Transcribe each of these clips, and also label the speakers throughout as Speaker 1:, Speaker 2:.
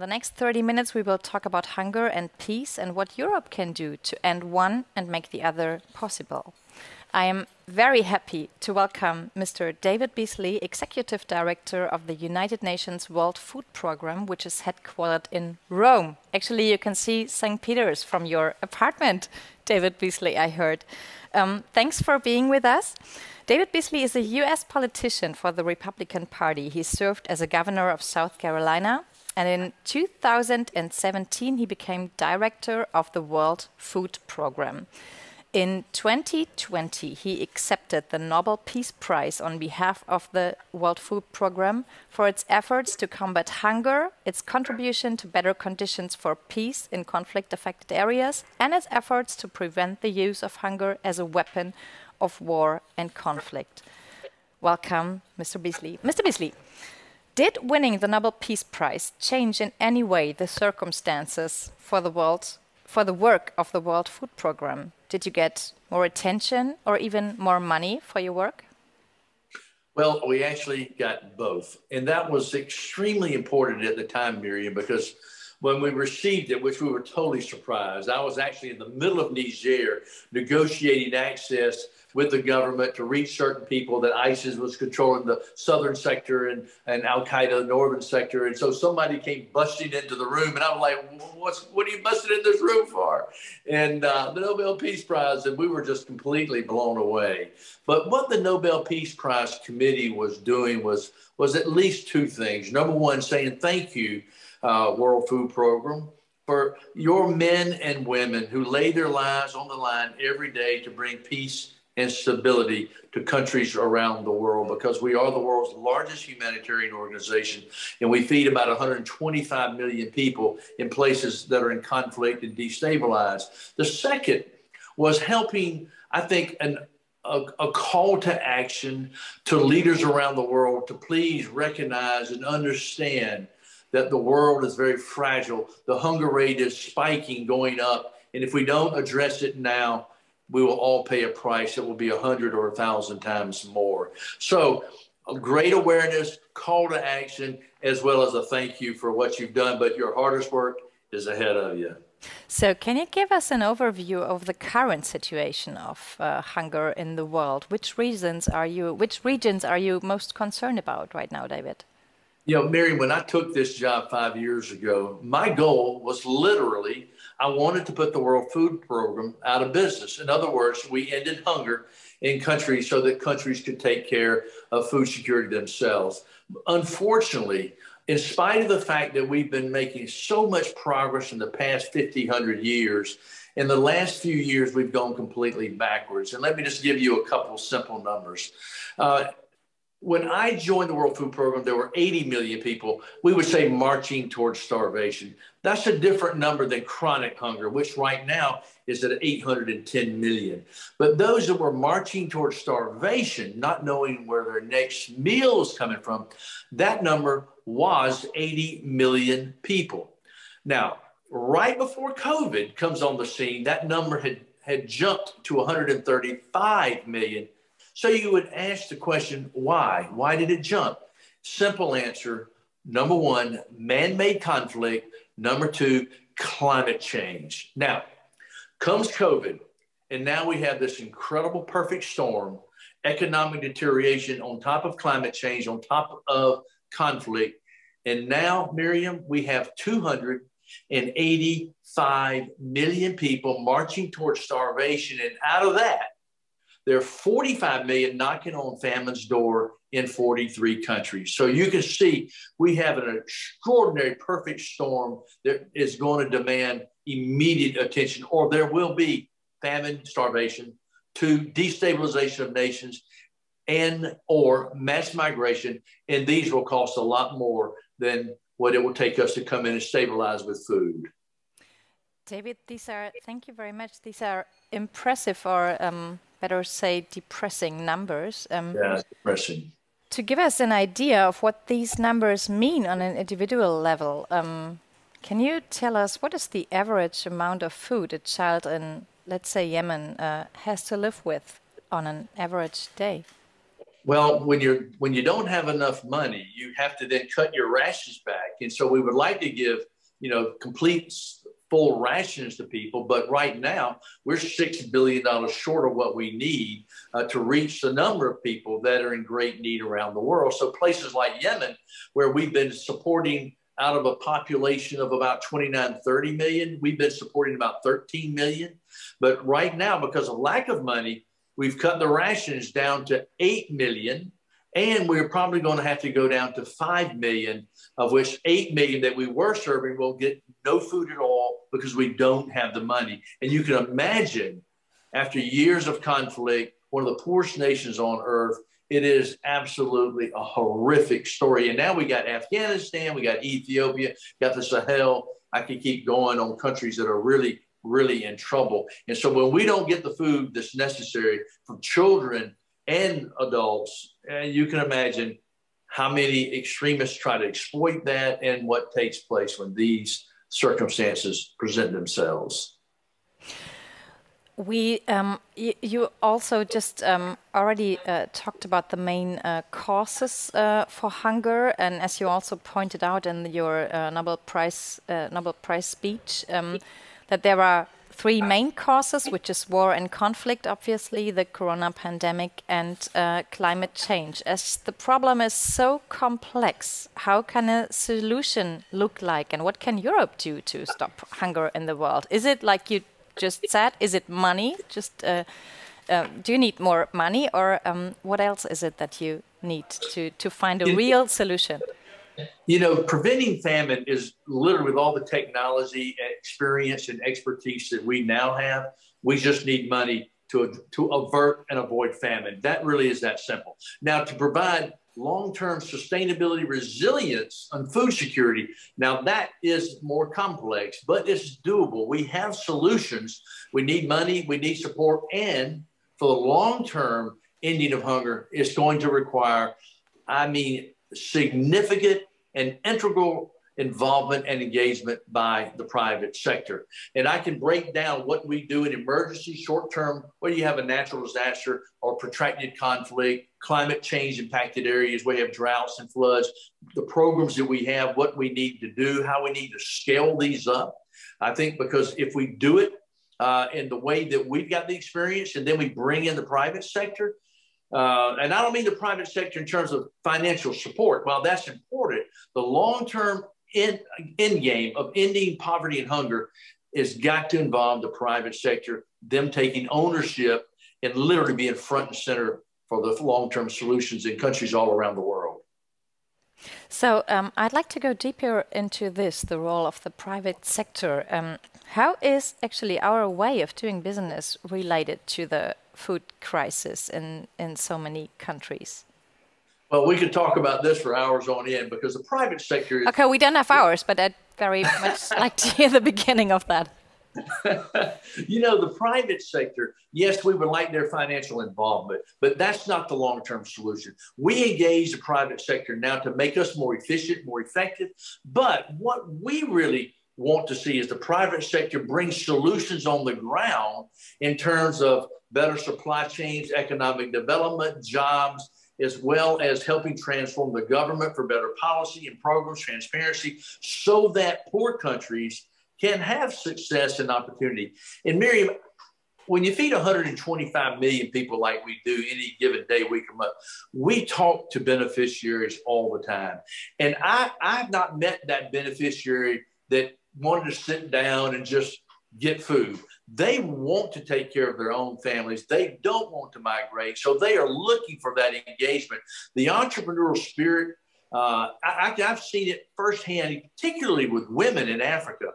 Speaker 1: the next 30 minutes, we will talk about hunger and peace and what Europe can do to end one and make the other possible. I am very happy to welcome Mr. David Beasley, Executive Director of the United Nations World Food Programme, which is headquartered in Rome. Actually, you can see St. Peter's from your apartment, David Beasley, I heard. Thanks for being with us. David Beasley is a US politician for the Republican Party. He served as a governor of South Carolina, and in 2017 he became director of the World Food Programme. In 2020, he accepted the Nobel Peace Prize on behalf of the World Food Programme for its efforts to combat hunger, its contribution to better conditions for peace in conflict-affected areas, and its efforts to prevent the use of hunger as a weapon of war and conflict. Welcome, Mr. Beasley. Mr. Beasley, did winning the Nobel Peace Prize change in any way the circumstances for the work of the World Food Programme? Did you get more attention or even more money for your work?
Speaker 2: Well, we actually got both. And that was extremely important at the time, Miriam, because when we received it, which we were totally surprised, I was actually in the middle of Niger negotiating access with the government to reach certain people that ISIS was controlling the southern sector and Al-Qaeda, the northern sector. And so somebody came busting into the room and I was like, what are you busting in this room for? And the Nobel Peace Prize, and we were just completely blown away. But what the Nobel Peace Prize Committee was doing was at least two things. Number one, saying thank you, World Food Program, for your men and women who lay their lives on the line every day to bring peace and stability to countries around the world, because we are the world's largest humanitarian organization and we feed about 125 million people in places that are in conflict and destabilized. The second was helping, I think, a call to action to leaders around the world to please recognize and understand that the world is very fragile. The hunger rate is spiking, going up. And if we don't address it now, we will all pay a price that will be 100 or 1,000 times more. So a great awareness, call to action, as well as a thank you for what you've done. But your hardest work is ahead of you.
Speaker 1: So can you give us an overview of the current situation of hunger in the world? Which regions are you most concerned about right now, David?
Speaker 2: You know, Miriam, when I took this job 5 years ago, my goal was literally, I wanted to put the World Food Program out of business. In other words, we ended hunger in countries so that countries could take care of food security themselves. Unfortunately, in spite of the fact that we've been making so much progress in the past 50, 100 years, in the last few years, we've gone completely backwards. And let me just give you a couple simple numbers. When I joined the World Food Program, there were 80 million people, we would say, marching towards starvation. That's a different number than chronic hunger, which right now is at 810 million. But those that were marching towards starvation, not knowing where their next meal is coming from, that number was 80 million people. Now, right before COVID comes on the scene, that number had jumped to 135 million. So you would ask the question, why? Why did it jump? Simple answer. Number one, man-made conflict. Number two, climate change. Now, comes COVID, and now we have this incredible perfect storm, economic deterioration on top of climate change, on top of conflict. And now, Miriam, we have 285 million people marching towards starvation. And out of that, there are 45 million knocking on famine's door in 43 countries. So you can see we have an extraordinary perfect storm that is going to demand immediate attention, or there will be famine, starvation, to destabilization of nations, and or mass migration. And these will cost a lot more than what it will take us to come in and stabilize with food.
Speaker 1: David, thank you very much. These are impressive, or better say depressing numbers.
Speaker 2: Yeah, depressing.
Speaker 1: To give us an idea of what these numbers mean on an individual level, can you tell us what is the average amount of food a child in, let's say, Yemen has to live with on an average day?
Speaker 2: Well, when you don't have enough money, you have to then cut your rations back. And so we would like to give complete full rations to people. But right now, we're $6 billion short of what we need to reach the number of people that are in great need around the world. So places like Yemen, where we've been supporting out of a population of about 29, 30 million, we've been supporting about 13 million. But right now, because of lack of money, we've cut the rations down to 8 million. And we're probably going to have to go down to 5 million, of which 8 million that we were serving will get no food at all because we don't have the money. And you can imagine, after years of conflict, one of the poorest nations on earth, it is absolutely a horrific story. And now we got Afghanistan, we got Ethiopia, got the Sahel. I could keep going on countries that are really, really in trouble. And so when we don't get the food that's necessary from children and adults, you can imagine how many extremists try to exploit that and what takes place when these circumstances present themselves.
Speaker 1: You also just already talked about the main causes for hunger, and as you also pointed out in your Nobel Prize speech, that there are three main causes, which is war and conflict, obviously, the corona pandemic, and climate change. As the problem is so complex, how can a solution look like, and what can Europe do to stop hunger in the world? Is it, like you just said, is it money? Just do you need more money, or what else is it that you need to find a real solution?
Speaker 2: Preventing famine is literally, with all the technology, experience, and expertise that we now have, we just need money to avert and avoid famine. That really is that simple. Now, to provide long-term sustainability, resilience, and food security, now that is more complex, but it's doable. We have solutions. We need money, we need support, and for the long-term ending of hunger is going to require, significant and integral involvement and engagement by the private sector. And I can break down what we do in emergency, short-term, where you have a natural disaster or protracted conflict, climate change impacted areas where you have droughts and floods, the programs that we have, what we need to do, how we need to scale these up. I think because if we do it in the way that we've got the experience, and then we bring in the private sector, and I don't mean the private sector in terms of financial support. While that's important, the long-term end game of ending poverty and hunger has got to involve the private sector, them taking ownership and literally being front and center for the long-term solutions in countries all around the world.
Speaker 1: So I'd like to go deeper into this, the role of the private sector. How is actually our way of doing business related to the food crisis in so many countries?
Speaker 2: Well, we could talk about this for hours on end, because the private sector is...
Speaker 1: Okay, we don't have hours, but I'd very much like to hear the beginning of that.
Speaker 2: The private sector, yes, we would like their financial involvement, but that's not the long-term solution. We engage the private sector now to make us more efficient, more effective. But what we really want to see is the private sector bring solutions on the ground in terms of better supply chains, economic development, jobs, as well as helping transform the government for better policy and programs, transparency, so that poor countries can have success and opportunity. And Miriam, when you feed 125 million people like we do any given day, week or month, we talk to beneficiaries all the time. And I've not met that beneficiary that wanted to sit down and just get food. They want to take care of their own families. They don't want to migrate. So they are looking for that engagement. The entrepreneurial spirit, I've seen it firsthand, particularly with women in Africa.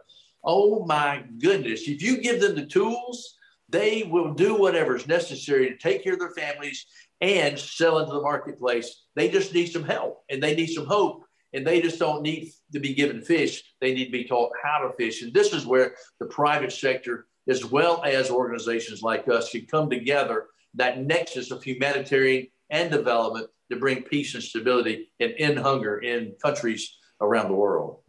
Speaker 2: Oh my goodness. If you give them the tools, they will do whatever is necessary to take care of their families and sell into the marketplace. They just need some help, and they need some hope. And they just don't need to be given fish. They need to be taught how to fish. And this is where the private sector, as well as organizations like us, can come together, that nexus of humanitarian and development, to bring peace and stability and end hunger in countries around the world.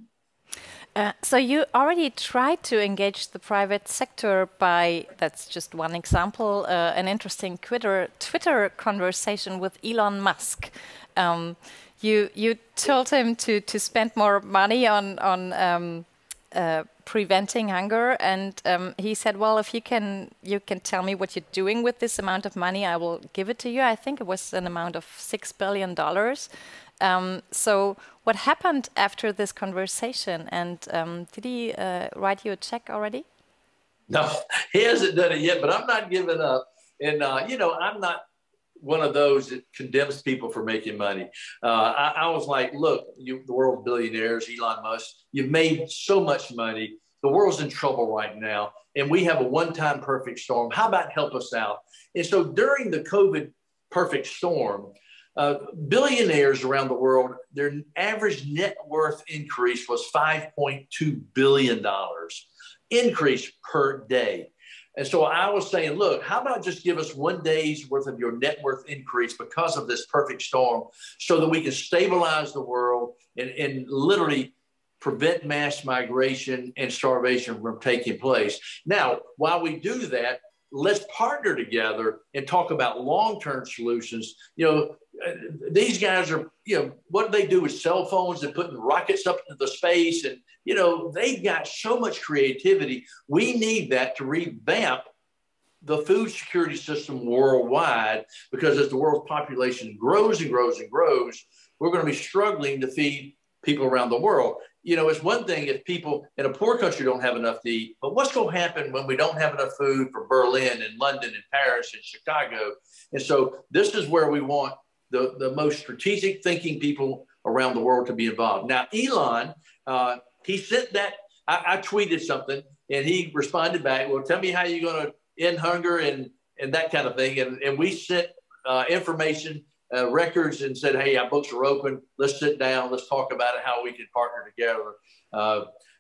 Speaker 1: So you already tried to engage the private sector by, that's just one example, an interesting Twitter conversation with Elon Musk. You told him to spend more money on preventing hunger, and he said, well, if you can tell me what you're doing with this amount of money, I will give it to you. I think it was an amount of $6 billion. So what happened after this conversation, and did he write you a check already?
Speaker 2: No, he hasn't done it yet, but I'm not giving up. And, I'm not one of those that condemns people for making money. I was like, look, the world's billionaires, Elon Musk, you've made so much money. The world's in trouble right now, and we have a one-time perfect storm. How about help us out? And so during the COVID perfect storm, billionaires around the world, their average net worth increase was $5.2 billion increase per day. And so I was saying, look, how about just give us 1 day's worth of your net worth increase because of this perfect storm so that we can stabilize the world and literally prevent mass migration and starvation from taking place. Now, while we do that, let's partner together and talk about long-term solutions. These guys are, what they do with cell phones and putting rockets up into the space, and they've got so much creativity. We need that to revamp the food security system worldwide, because as the world's population grows and grows and grows, we're going to be struggling to feed people around the world. It's one thing if people in a poor country don't have enough to eat, but what's going to happen when we don't have enough food for Berlin and London and Paris and Chicago? And so this is where we want the most strategic thinking people around the world to be involved. Now, Elon, he sent that, I tweeted something and he responded back, well, tell me how you're going to end hunger and that kind of thing. And we sent information, records, and said, hey, our books are open. Let's sit down. Let's talk about it, how we can partner together.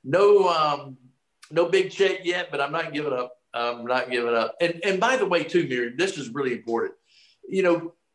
Speaker 2: No big check yet, but I'm not giving up. I'm not giving up. And by the way, too, Miriam, this is really important.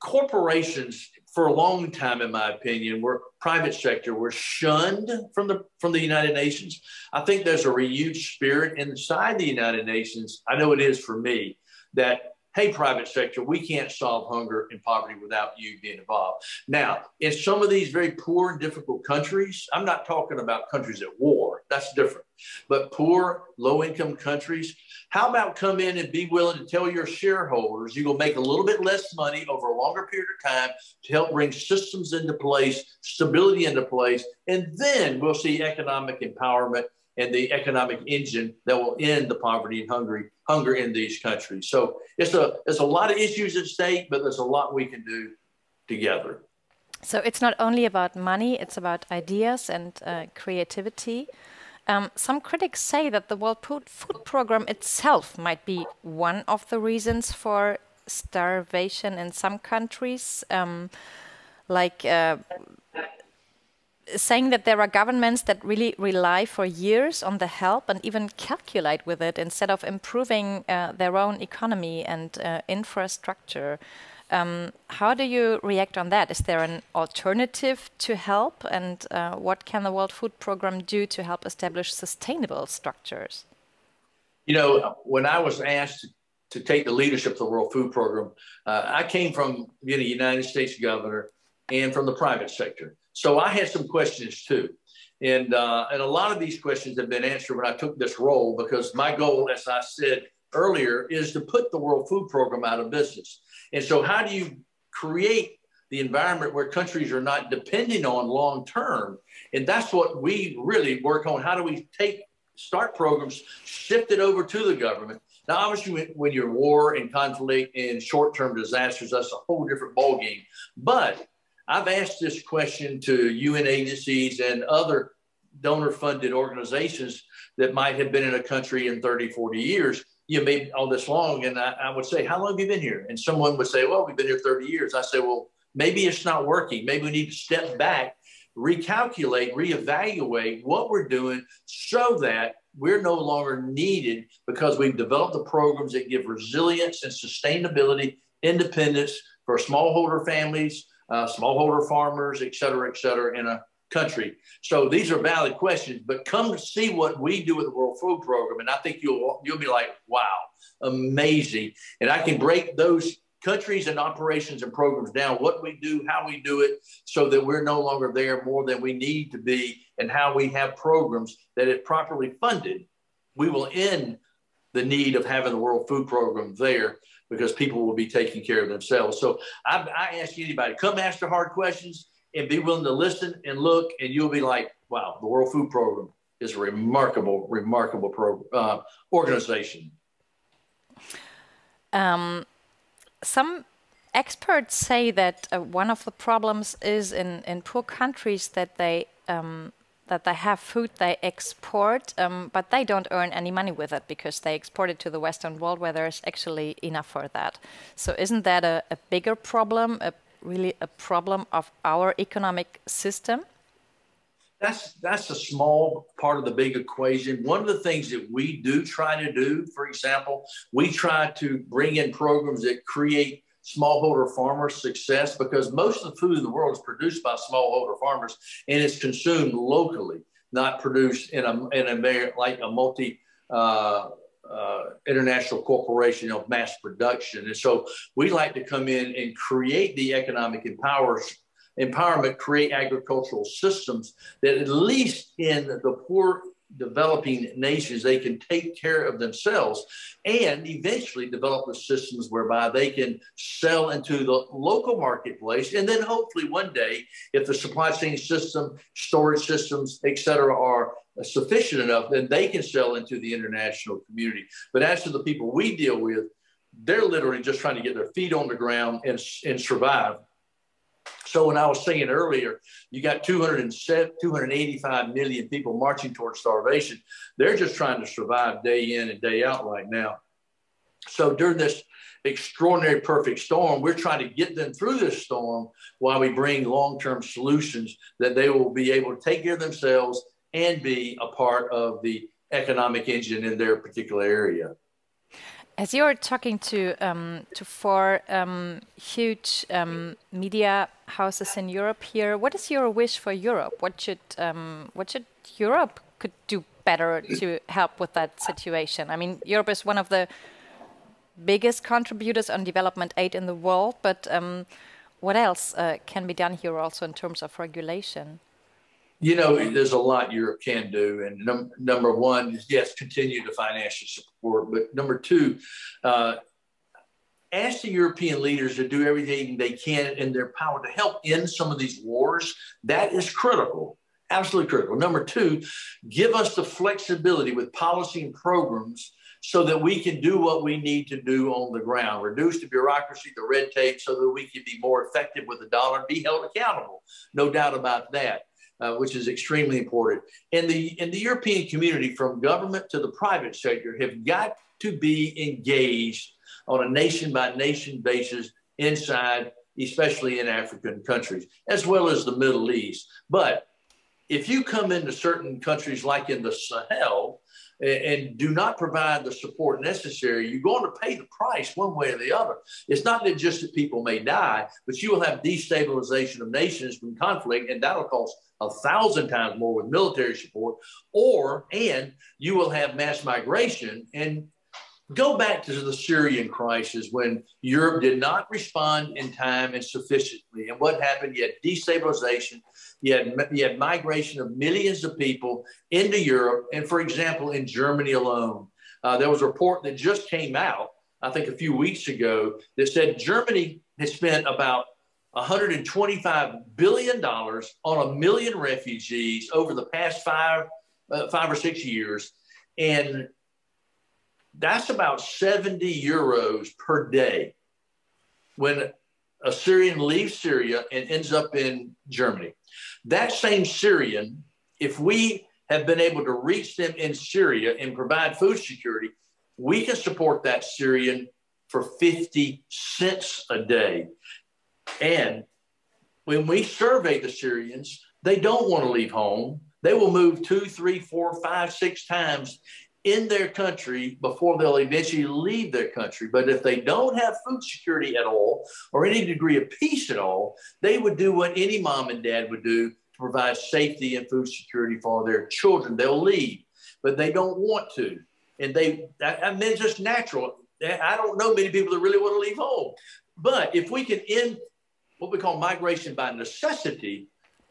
Speaker 2: Corporations for a long time, in my opinion, private sector were shunned from the United Nations. I think there's a renewed spirit inside the United Nations. I know it is for me, that, hey, private sector, we can't solve hunger and poverty without you being involved. Now, in some of these very poor and difficult countries, I'm not talking about countries at war, that's different, but poor, low-income countries, how about come in and be willing to tell your shareholders you're going to make a little bit less money over a longer period of time to help bring systems into place, stability into place, and then we'll see economic empowerment and the economic engine that will end the poverty and hunger in these countries. So it's a lot of issues at stake, but there's a lot we can do together.
Speaker 1: So it's not only about money, it's about ideas and creativity. Some critics say that the World Food Programme itself might be one of the reasons for starvation in some countries, saying that there are governments that really rely for years on the help and even calculate with it instead of improving their own economy and infrastructure. How do you react on that? Is there an alternative to help? And what can the World Food Programme do to help establish sustainable structures?
Speaker 2: When I was asked to take the leadership of the World Food Programme, I came from being a United States governor and from the private sector. So I had some questions too. And a lot of these questions have been answered when I took this role, because my goal, as I said earlier, is to put the World Food Programme out of business. And so how do you create the environment where countries are not depending on long term? And that's what we really work on. How do we start programs, shift it over to the government? Now, obviously, when you're war and conflict and short-term disasters, that's a whole different ballgame. But I've asked this question to UN agencies and other donor-funded organizations that might have been in a country in 30, 40 years. Maybe all this long, and I would say, how long have you been here? And someone would say, well, we've been here 30 years. I say, well, maybe it's not working. Maybe we need to step back, recalculate, reevaluate what we're doing so that we're no longer needed, because we've developed the programs that give resilience and sustainability, independence for smallholder families, smallholder farmers, et cetera, in a country. So these are valid questions, but come to see what we do with the World Food Programme, and I think you'll be like, wow, amazing. And I can break those countries and operations and programs down, what we do, how we do it, so that we're no longer there more than we need to be, and how we have programs that, if properly funded, we will end the need of having the World Food Program there, because people will be taking care of themselves. So I ask anybody, come ask the hard questions and be willing to listen and look, and you'll be like, wow, the World Food Program is a remarkable, remarkable organization.
Speaker 1: Some experts say that one of the problems is in poor countries that they have food they export, but they don't earn any money with it because they export it to the Western world, where there's actually enough for that. So isn't that a bigger problem, really a problem of our economic system?
Speaker 2: That's a small part of the big equation. One of the things that we do try to do, for example, we try to bring in programs that create smallholder farmer success, because most of the food in the world is produced by smallholder farmers, and it's consumed locally, not produced in a like a multi international corporation of mass production. And so we like to come in and create the economic empowerment, create agricultural systems that, at least in the poor developing nations, they can take care of themselves, and eventually develop the systems whereby they can sell into the local marketplace. And then hopefully one day, if the supply chain system, storage systems, et cetera, are sufficient enough, then they can sell into the international community. But as to the people we deal with, they're literally just trying to get their feet on the ground and survive. So when I was saying earlier, you got 285 million people marching towards starvation. They're just trying to survive day in and day out right now. So during this extraordinary perfect storm, we're trying to get them through this storm while we bring long-term solutions that they will be able to take care of themselves and be a part of the economic engine in their particular area.
Speaker 1: As you're talking to four huge media houses in Europe here, what is your wish for Europe? What should Europe could do better to help with that situation? I mean, Europe is one of the biggest contributors on development aid in the world, but what else can be done here also in terms of regulation?
Speaker 2: You know, there's a lot Europe can do. And number one is, yes, continue the financial support. But number two, ask the European leaders to do everything they can in their power to help end some of these wars. That is critical, absolutely critical. Number two, give us the flexibility with policy and programs so that we can do what we need to do on the ground, reduce the bureaucracy, the red tape, so that we can be more effective with the dollar and be held accountable. No doubt about that. Which is extremely important. And the European community, from government to the private sector, have got to be engaged on a nation-by-nation basis inside, especially in African countries, as well as the Middle East. But if you come into certain countries like in the Sahel and do not provide the support necessary, you're going to pay the price one way or the other. It's not that just that people may die, but you will have destabilization of nations from conflict, and that'll cost 1,000 times more with military support, and you will have mass migration. And go back to the Syrian crisis, when Europe did not respond in time and sufficiently. And what happened? You had destabilization. You had migration of millions of people into Europe. And for example, in Germany alone, there was a report that just came out, I think a few weeks ago, that said Germany has spent about $125 billion on 1 million refugees over the past five or 6 years. And that's about 70 euros per day when a Syrian leaves Syria and ends up in Germany. That same Syrian, if we have been able to reach them in Syria and provide food security, we can support that Syrian for 50 cents a day. And when we survey the Syrians, they don't want to leave home. They will move 2, 3, 4, 5, 6 times in their country before they'll eventually leave their country. But if they don't have food security at all, or any degree of peace at all, they would do what any mom and dad would do to provide safety and food security for their children. They'll leave, but they don't want to. And it's just natural. I don't know many people that really want to leave home. But if we can end what we call migration by necessity,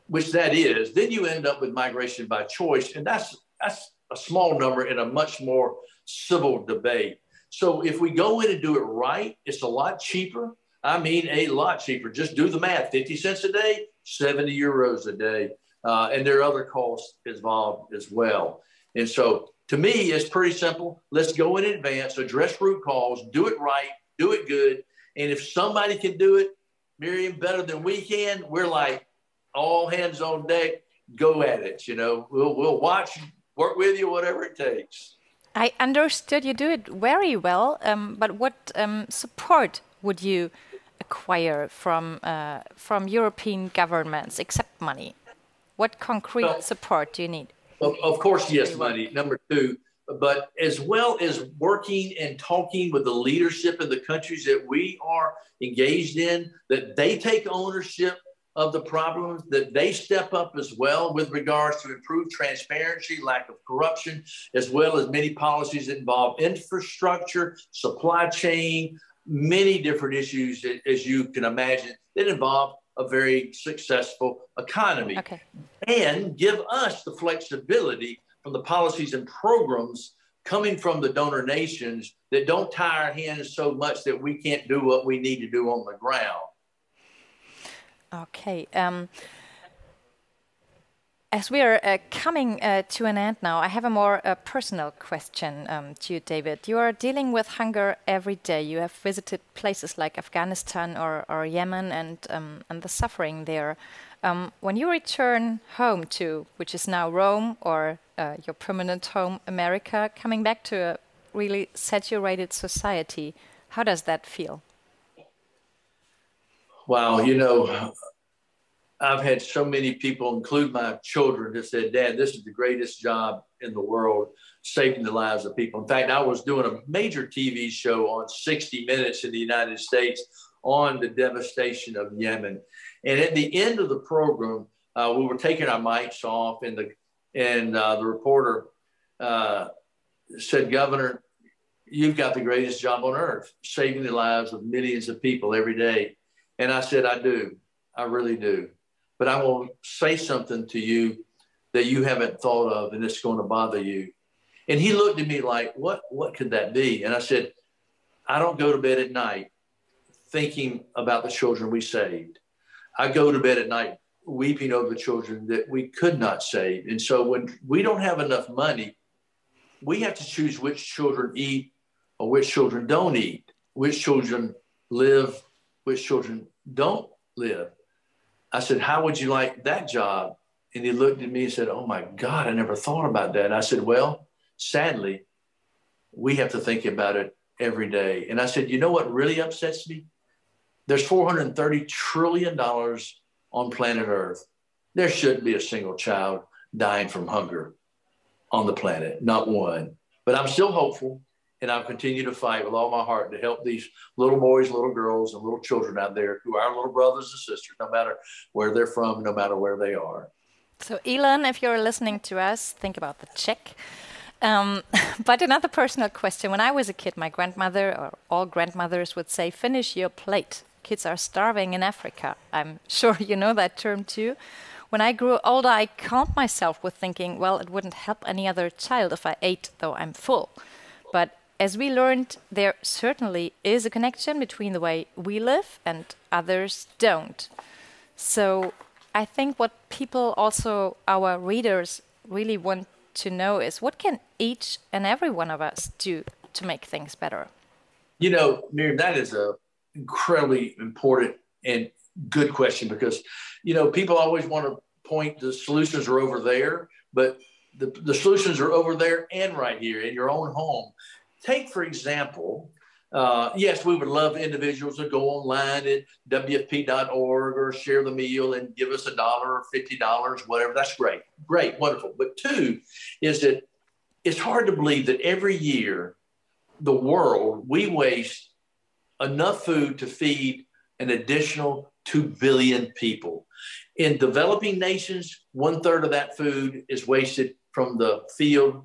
Speaker 2: which that is, then you end up with migration by choice. And that's a small number in a much more civil debate. So if we go in and do it right, it's a lot cheaper. I mean, a lot cheaper. Just do the math, 50 cents a day, 70 euros a day. And there are other costs involved as well. And so to me, it's pretty simple. Let's go in advance, address root cause, do it right, do it good. And if somebody can do it, Miriam, better than we can, we're like all hands on deck, go at it. You know, we'll watch, work with you, whatever it takes.
Speaker 1: I understood you do it very well, but what support would you acquire from European governments except money? What concrete support do you need?
Speaker 2: Of course, yes, money, number two, but as well as working and talking with the leadership in the countries that we are engaged in, that they take ownership of the problems, that they step up as well with regards to improved transparency, lack of corruption, as well as many policies that involve infrastructure, supply chain, many different issues, as you can imagine, that involve a very successful economy.
Speaker 1: Okay.
Speaker 2: And give us the flexibility from the policies and programs coming from the donor nations that don't tie our hands so much that we can't do what we need to do on the ground.
Speaker 1: Okay. As we are coming to an end now, I have a more personal question to you, David. You are dealing with hunger every day. You have visited places like Afghanistan or Yemen and the suffering there. When you return home to, which is now Rome, or your permanent home, America, coming back to a really saturated society, how does that feel?
Speaker 2: Wow, you know, I've had so many people, include my children, that said, Dad, this is the greatest job in the world, saving the lives of people. In fact, I was doing a major TV show on 60 Minutes in the United States on the devastation of Yemen. And at the end of the program, we were taking our mics off, and the reporter said, Governor, you've got the greatest job on earth, saving the lives of millions of people every day. And I said, I do. I really do. But I will say something to you that you haven't thought of, and it's going to bother you. And he looked at me like, what could that be? And I said, I don't go to bed at night thinking about the children we saved. I go to bed at night weeping over the children that we could not save. And so when we don't have enough money, we have to choose which children eat or which children don't eat, which children live, which children don't live. I said, how would you like that job? And he looked at me and said, oh my God, I never thought about that. And I said, well, sadly, we have to think about it every day. And I said, you know what really upsets me? There's $430 trillion on planet Earth. There shouldn't be a single child dying from hunger on the planet, not one. But I'm still hopeful, and I'll continue to fight with all my heart to help these little boys, little girls, and little children out there who are our little brothers and sisters, no matter where they're from, no matter where they are.
Speaker 1: So, Elon, if you're listening to us, think about the check. But another personal question. When I was a kid, my grandmother, or all grandmothers, would say, finish your plate. Kids are starving in Africa. I'm sure you know that term too. When I grew older, I calmed myself with thinking, well, it wouldn't help any other child if I ate, though I'm full. But as we learned, there certainly is a connection between the way we live and others don't. So I think what people, also our readers, really want to know is, what can each and every one of us do to make things better?
Speaker 2: You know, Miriam, that is a incredibly important and good question, because, you know, people always want to point the solutions are over there, but the solutions are over there and right here in your own home. Take, for example, yes, we would love individuals to go online at WFP.org or share the meal and give us $1 or $50, whatever. That's great. Great, wonderful. But two is that it's hard to believe that every year, the world, we waste enough food to feed an additional 2 billion people. In developing nations, 1/3 of that food is wasted from the field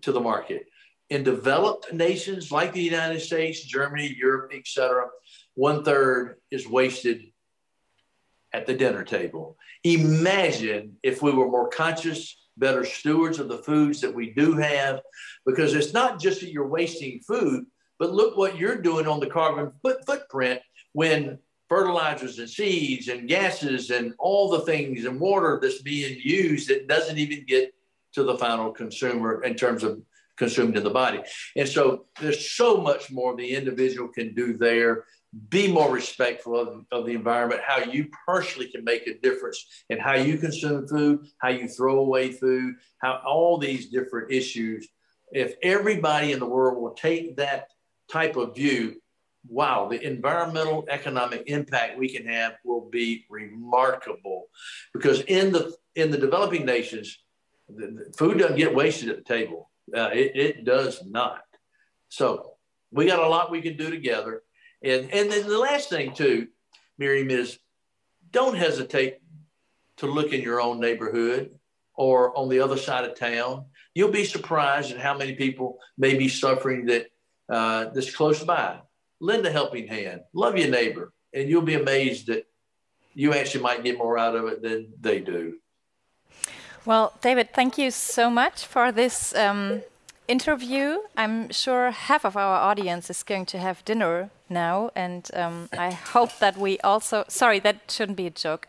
Speaker 2: to the market. In developed nations like the United States, Germany, Europe, etc., 1/3 is wasted at the dinner table. Imagine if we were more conscious, better stewards of the foods that we do have, because it's not just that you're wasting food, but look what you're doing on the carbon footprint when fertilizers and seeds and gases and all the things and water that's being used that doesn't even get to the final consumer in terms of consumed in the body. And so there's so much more the individual can do there. Be more respectful of the environment, how you personally can make a difference in how you consume food, how you throw away food, how all these different issues. If everybody in the world will take that type of view, wow, the environmental economic impact we can have will be remarkable. Because in the developing nations, the food doesn't get wasted at the table. It does not. So we got a lot we can do together. And then the last thing too, Miriam, is don't hesitate to look in your own neighborhood or on the other side of town. You'll be surprised at how many people may be suffering that's close by. Lend a helping hand, love your neighbor, and you'll be amazed that you actually might get more out of it than they do.
Speaker 1: Well, David, thank you so much for this interview. I'm sure half of our audience is going to have dinner now, and I hope that we also, sorry, that shouldn't be a joke.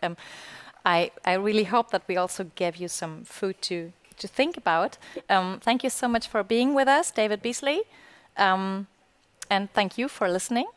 Speaker 1: I really hope that we also gave you some food to think about. Thank you so much for being with us, David Beasley. And thank you for listening.